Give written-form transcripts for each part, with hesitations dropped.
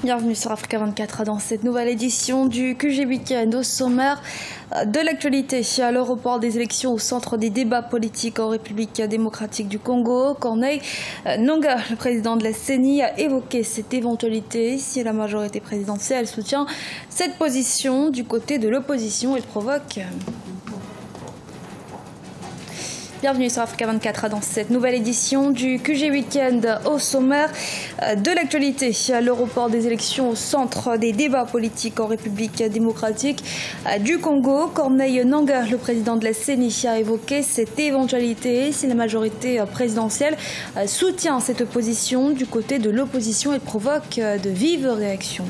Bienvenue sur Africa 24 dans cette nouvelle édition du QG Week-end. Au sommaire de l'actualité, à l'aéroport des élections au centre des débats politiques en République démocratique du Congo, Corneille Nangaa, le président de la CENI, a évoqué cette éventualité si la majorité présidentielle soutient cette position du côté de l'opposition et provoque... Bienvenue sur Africa 24 dans cette nouvelle édition du QG Week-end. Au sommaire de l'actualité, à l'aéroport des élections au centre des débats politiques en République démocratique du Congo, Corneille Nangaa, le président de la CENI, a évoqué cette éventualité si la majorité présidentielle soutient cette position du côté de l'opposition et provoque de vives réactions.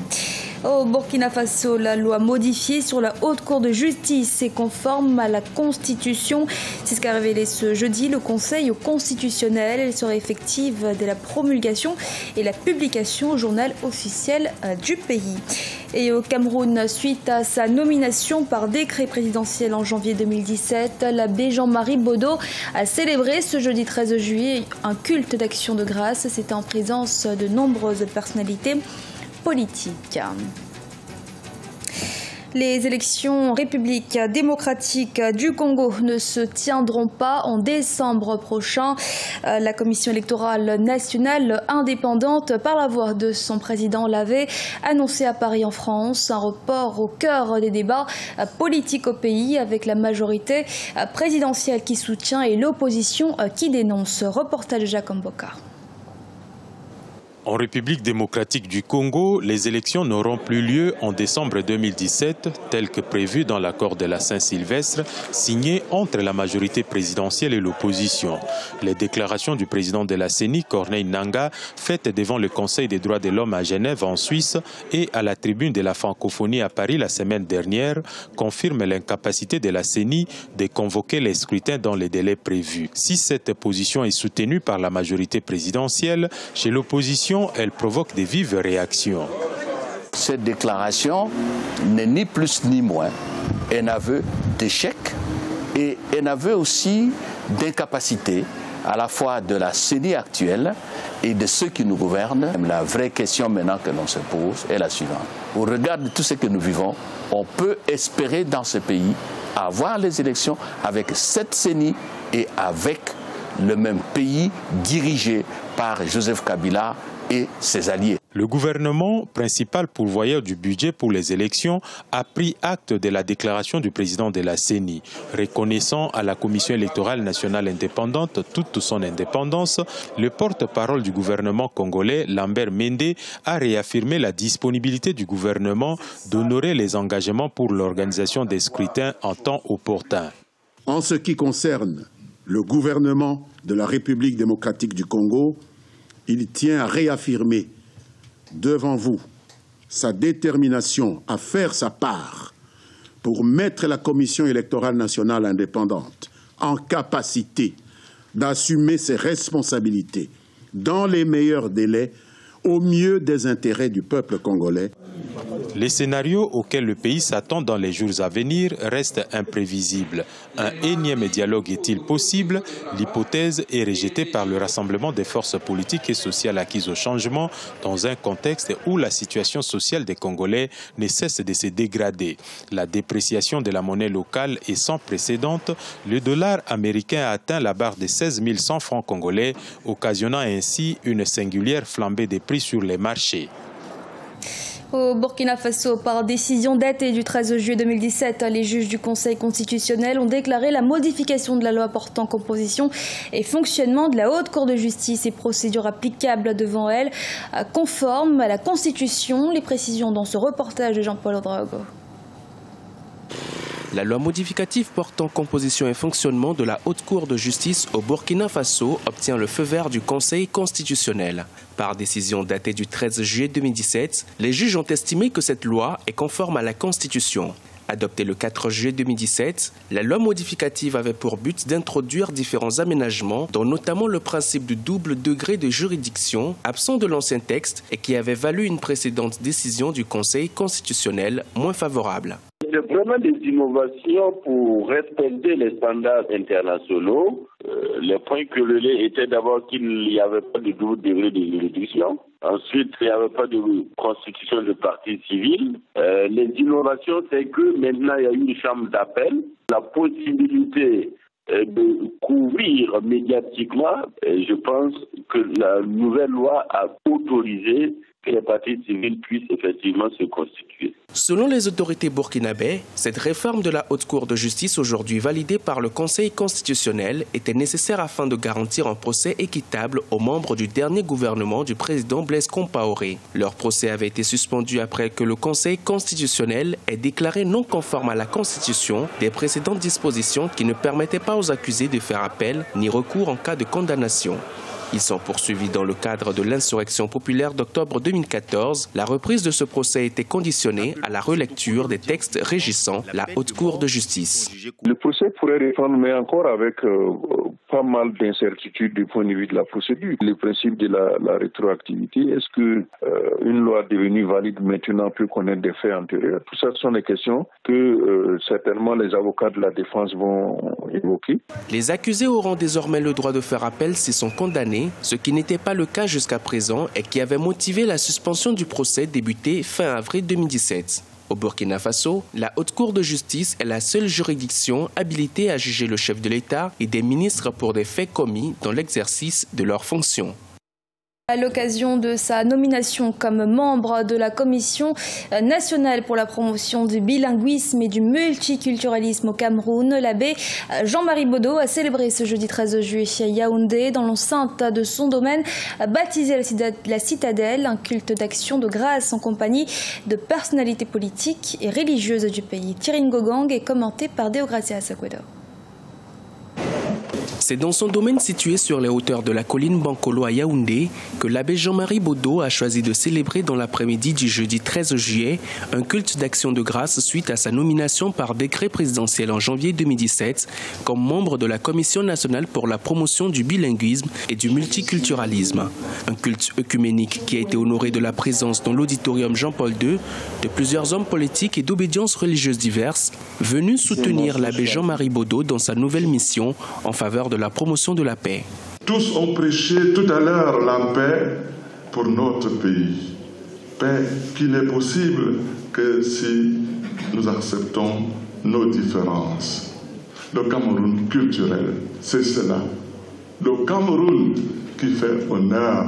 Au Burkina Faso, la loi modifiée sur la Haute Cour de justice est conforme à la Constitution. C'est ce qu'a révélé ce jeudi le Conseil constitutionnel. Elle serait effective dès la promulgation et la publication au journal officiel du pays. Et au Cameroun, suite à sa nomination par décret présidentiel en janvier 2017, l'abbé Jean-Marie Bodo a célébré ce jeudi 13 juillet un culte d'action de grâce. C'était en présence de nombreuses personnalités politique. Les élections République démocratique du Congo ne se tiendront pas en décembre prochain. La Commission électorale nationale indépendante, par la voix de son président, l'avait annoncé à Paris en France. Un report au cœur des débats politiques au pays, avec la majorité présidentielle qui soutient et l'opposition qui dénonce. Reportage de Jacques Mboka. En République démocratique du Congo, les élections n'auront plus lieu en décembre 2017, tel que prévu dans l'accord de la Saint-Sylvestre, signé entre la majorité présidentielle et l'opposition. Les déclarations du président de la CENI, Corneille Nangaa, faites devant le Conseil des droits de l'homme à Genève, en Suisse, et à la tribune de la francophonie à Paris la semaine dernière, confirment l'incapacité de la CENI de convoquer les scrutins dans les délais prévus. Si cette position est soutenue par la majorité présidentielle, chez l'opposition, elle provoque de vives réactions. Cette déclaration n'est ni plus ni moins un aveu d'échec et un aveu aussi d'incapacité à la fois de la CENI actuelle et de ceux qui nous gouvernent. La vraie question maintenant que l'on se pose est la suivante. Au regard de tout ce que nous vivons, on peut espérer dans ce pays avoir les élections avec cette CENI et avec le même pays dirigé par Joseph Kabila et ses alliés. Le gouvernement, principal pourvoyeur du budget pour les élections, a pris acte de la déclaration du président de la CENI. Reconnaissant à la Commission électorale nationale indépendante toute son indépendance, le porte-parole du gouvernement congolais, Lambert Mende, a réaffirmé la disponibilité du gouvernement d'honorer les engagements pour l'organisation des scrutins en temps opportun. En ce qui concerne le gouvernement de la République démocratique du Congo, il tient à réaffirmer devant vous sa détermination à faire sa part pour mettre la Commission électorale nationale indépendante en capacité d'assumer ses responsabilités dans les meilleurs délais au mieux des intérêts du peuple congolais. Les scénarios auxquels le pays s'attend dans les jours à venir restent imprévisibles. Un énième dialogue est-il possible? L'hypothèse est rejetée par le rassemblement des forces politiques et sociales acquises au changement dans un contexte où la situation sociale des Congolais ne cesse de se dégrader. La dépréciation de la monnaie locale est sans précédent. Le dollar américain a atteint la barre de 16 100 francs congolais, occasionnant ainsi une singulière flambée des prix sur les marchés. Au Burkina Faso, par décision datée du 13 juillet 2017, les juges du Conseil constitutionnel ont déclaré la modification de la loi portant composition et fonctionnement de la Haute Cour de justice et procédures applicables devant elle conformes à la Constitution. Les précisions dans ce reportage de Jean-Paul Odraogo. La loi modificative portant composition et fonctionnement de la Haute Cour de justice au Burkina Faso obtient le feu vert du Conseil constitutionnel. Par décision datée du 13 juillet 2017, les juges ont estimé que cette loi est conforme à la Constitution. Adoptée le 4 juillet 2017, la loi modificative avait pour but d'introduire différents aménagements, dont notamment le principe du double degré de juridiction, absent de l'ancien texte et qui avait valu une précédente décision du Conseil constitutionnel moins favorable. Le vraiment des innovations pour respecter les standards internationaux. Les points que le lait était d'abord qu'il n'y avait pas de double degré de juridiction. Ensuite, il n'y avait pas de constitution de partie civile. Les innovations, c'est que maintenant, il y a une chambre d'appel. La possibilité de couvrir médiatiquement, je pense que la nouvelle loi a autorisé que les parties civiles puissent effectivement se constituer. Selon les autorités burkinabées, cette réforme de la Haute Cour de justice aujourd'hui validée par le Conseil constitutionnel était nécessaire afin de garantir un procès équitable aux membres du dernier gouvernement du président Blaise Compaoré. Leur procès avait été suspendu après que le Conseil constitutionnel ait déclaré non conforme à la Constitution des précédentes dispositions qui ne permettaient pas aux accusés de faire appel ni recours en cas de condamnation. Ils sont poursuivis dans le cadre de l'insurrection populaire d'octobre 2014. La reprise de ce procès était conditionnée à la relecture des textes régissant la Haute Cour de justice. Le procès pourrait reprendre, mais encore avec pas mal d'incertitudes du point de vue de la procédure. Le principe de la rétroactivité, est-ce que une loi devenue valide maintenant peut connaître des faits antérieurs? Tout ça, ce sont des questions que certainement les avocats de la défense vont évoquer. Les accusés auront désormais le droit de faire appel s'ils sont condamnés, ce qui n'était pas le cas jusqu'à présent et qui avait motivé la suspension du procès débuté fin avril 2017. Au Burkina Faso, la Haute Cour de justice est la seule juridiction habilitée à juger le chef de l'État et des ministres pour des faits commis dans l'exercice de leurs fonctions. À l'occasion de sa nomination comme membre de la Commission nationale pour la promotion du bilinguisme et du multiculturalisme au Cameroun, l'abbé Jean-Marie Bodo a célébré ce jeudi 13 juillet à Yaoundé, dans l'enceinte de son domaine baptisé la Citadelle, un culte d'action de grâce en compagnie de personnalités politiques et religieuses du pays. Thierry Ngogang est commenté par Deogracia Sakwedo. C'est dans son domaine situé sur les hauteurs de la colline Bankolo à Yaoundé que l'abbé Jean-Marie Bodo a choisi de célébrer dans l'après-midi du jeudi 13 juillet un culte d'action de grâce suite à sa nomination par décret présidentiel en janvier 2017 comme membre de la Commission nationale pour la promotion du bilinguisme et du multiculturalisme. Un culte œcuménique qui a été honoré de la présence dans l'auditorium Jean-Paul II de plusieurs hommes politiques et d'obédiences religieuses diverses venus soutenir l'abbé Jean-Marie Bodo dans sa nouvelle mission en faveur de la promotion de la paix. Tous ont prêché tout à l'heure la paix pour notre pays. Paix qui n'est possible que si nous acceptons nos différences. Le Cameroun culturel, c'est cela. Le Cameroun qui fait honneur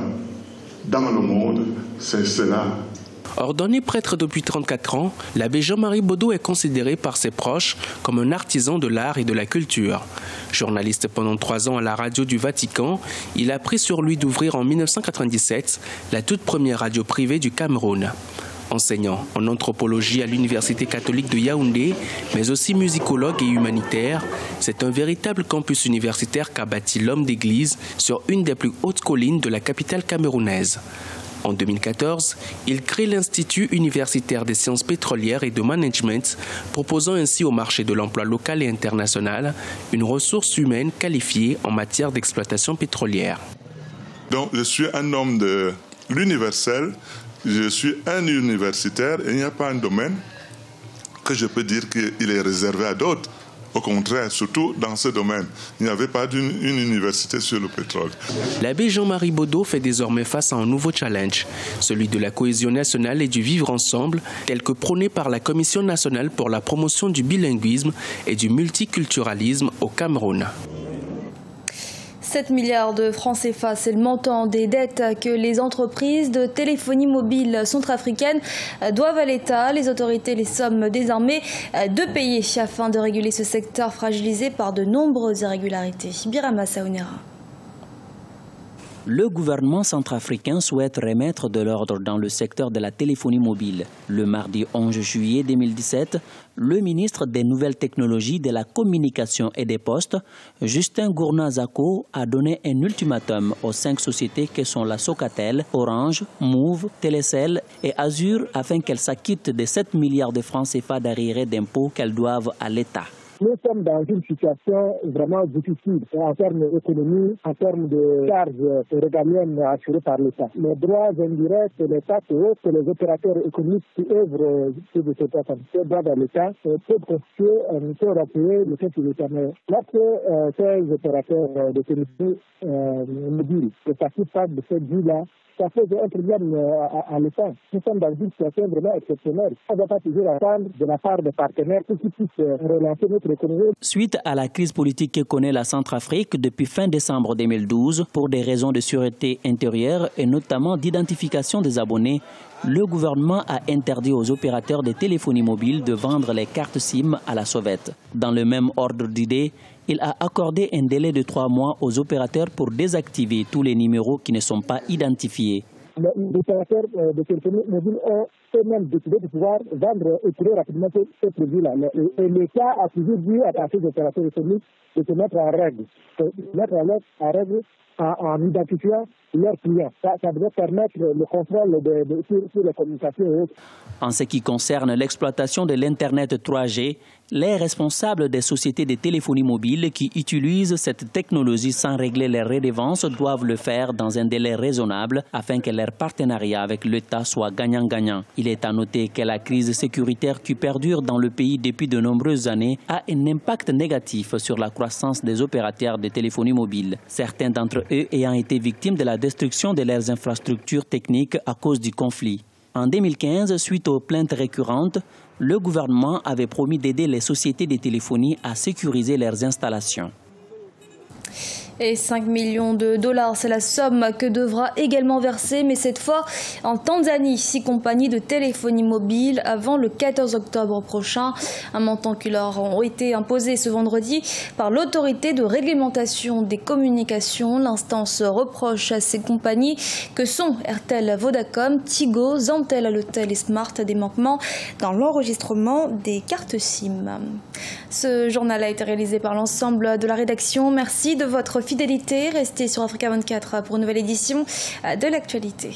dans le monde, c'est cela. Ordonné prêtre depuis 34 ans, l'abbé Jean-Marie Bodo est considéré par ses proches comme un artisan de l'art et de la culture. Journaliste pendant 3 ans à la radio du Vatican, il a pris sur lui d'ouvrir en 1997 la toute première radio privée du Cameroun. Enseignant en anthropologie à l'Université catholique de Yaoundé, mais aussi musicologue et humanitaire, c'est un véritable campus universitaire qu'a bâti l'homme d'église sur une des plus hautes collines de la capitale camerounaise. En 2014, il crée l'Institut universitaire des sciences pétrolières et de management, proposant ainsi au marché de l'emploi local et international une ressource humaine qualifiée en matière d'exploitation pétrolière. Donc je suis un homme de l'universel, je suis un universitaire et il n'y a pas un domaine que je peux dire qu'il est réservé à d'autres. Au contraire, surtout dans ce domaine, il n'y avait pas une université sur le pétrole. L'abbé Jean-Marie Bodo fait désormais face à un nouveau challenge, celui de la cohésion nationale et du vivre ensemble, tel que prôné par la Commission nationale pour la promotion du bilinguisme et du multiculturalisme au Cameroun. 7 milliards de francs CFA, c'est le montant des dettes que les entreprises de téléphonie mobile centrafricaines doivent à l'État. Les autorités les somment désormais de payer afin de réguler ce secteur fragilisé par de nombreuses irrégularités. Birama Saounera. Le gouvernement centrafricain souhaite remettre de l'ordre dans le secteur de la téléphonie mobile. Le mardi 11 juillet 2017, le ministre des Nouvelles Technologies, de la Communication et des Postes, Justin Gourna-Zako, a donné un ultimatum aux 5 sociétés que sont la Socatel, Orange, Move, Télécel et Azur afin qu'elles s'acquittent des 7 milliards de francs CFA d'arriérés d'impôts qu'elles doivent à l'État. Nous sommes dans une situation vraiment difficile en termes d'économie, en termes de charges régaliennes assurées par l'État. Les droits indirects, les taxes et autres, les opérateurs économiques qui œuvrent sur cette activité droits de l'État peuvent constituer un taux rappelé le fait de l'État. Mais lorsque ces opérateurs de téléphonie mobile ne participent pas de cette vie-là, ça pose un problème à l'État. Nous sommes dans une situation vraiment exceptionnelle. On ne va pas toujours attendre de la part des partenaires pour qu'ils puissent relancer notre économie. Suite à la crise politique que connaît la Centrafrique depuis fin décembre 2012, pour des raisons de sûreté intérieure et notamment d'identification des abonnés, le gouvernement a interdit aux opérateurs de téléphonie mobile de vendre les cartes SIM à la sauvette. Dans le même ordre d'idée, il a accordé un délai de 3 mois aux opérateurs pour désactiver tous les numéros qui ne sont pas identifiés. Les opérateurs de téléphonie mobile ont eux-mêmes décidé de pouvoir vendre et tirer rapidement ces produits-là. Et l'État a toujours dit à ces opérateurs économiques de se mettre en règle, en identifiant leurs clients. Ça devrait permettre le contrôle sur les communications et autres. En ce qui concerne l'exploitation de l'Internet 3G, les responsables des sociétés de téléphonie mobile qui utilisent cette technologie sans régler les redevances doivent le faire dans un délai raisonnable afin que leur partenariat avec l'État soit gagnant-gagnant. Il est à noter que la crise sécuritaire qui perdure dans le pays depuis de nombreuses années a un impact négatif sur la croissance des opérateurs de téléphonie mobile. Certains d'entre eux ayant été victimes de la destruction de leurs infrastructures techniques à cause du conflit. En 2015, suite aux plaintes récurrentes, le gouvernement avait promis d'aider les sociétés de téléphonie à sécuriser leurs installations. Et 5 millions de dollars, c'est la somme que devra également verser, mais cette fois en Tanzanie, 6 compagnies de téléphonie mobile avant le 14 octobre prochain. Un montant qui leur a été imposé ce vendredi par l'autorité de réglementation des communications. L'instance reproche à ces compagnies que sont Airtel, Vodacom, Tigo, Zantel, Allotel et Smart des manquements dans l'enregistrement des cartes SIM. Ce journal a été réalisé par l'ensemble de la rédaction. Merci de votre fidélité. Restez sur Africa 24 pour une nouvelle édition de l'actualité.